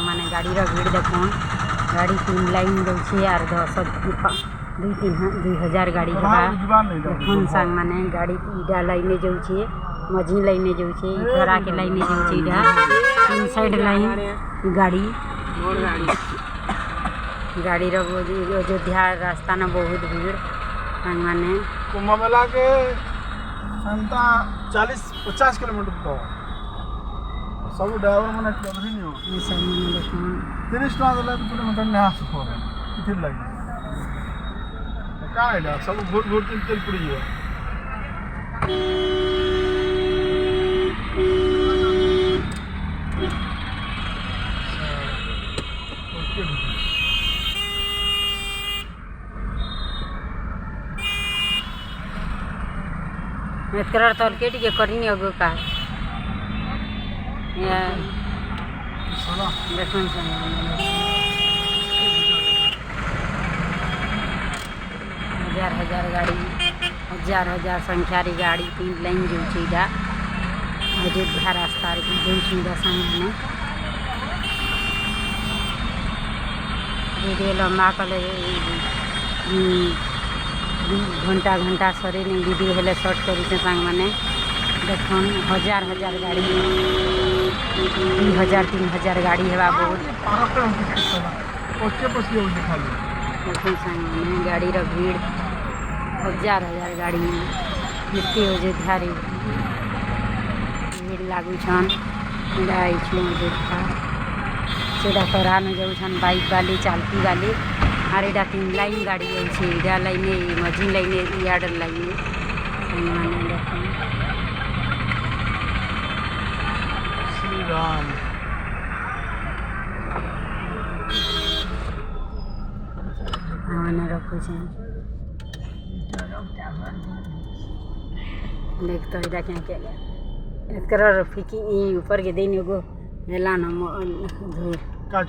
मैंने गाड़ी भीड़ देखुन गाड़ी 3 लाइन जाऊँगी यार 2,000 गाड़ी देखुन सांग मैंने गाड़ी इटा लाइने जाऊँगी मझी लाइने जाऊँगी घरा के लाइने जाऊँगी इटा 3 साइड लाइन गाड़ी अयोध्या रास्ता न बहुत भीड़ सांग मैंने कुंभ मेला के 40-50 किलोमीटर तो सब ड्राइवर मैंने चौधरी नहीं हो सब मैंने देखुन 30 टका देला किलोमीटर नहीं हाथ हो कितने लगे का है सब घूर घूर के तेल पड़ी है मेतकरा तोल के टिके करिनी अगो का या देखुन हजार गाड़ी हजार संख्यारी गाड़ी 3 लाइन जाऊँगी इटा अयोध्या रास्ता जाऊँगी इटा सामने वीडियो लंबा कले घंटा सरे नहीं वीडियो हेले शॉर्ट करी से सांग मैंने देखुन हजार गाड़ी 2,000-3,000 गाड़ी है बहुत देखुन सांग मैंने गाड़ी भीड़ हजार गाड़ी एते अयोध्या भीड़ लागू छन अयोध्या सीधा तोरा न जाऊ छन बाइक वाली चालती वाली और इटा 3 लाइन गाड़ी जाऊँगी इटा लाइने मझी लाइने यार्ड लाइने मैंने देखुन श्री राम मैंने रखू देख तो इटा क्या इसकर फीकी ऊपर के दिन एगो हेला न धोर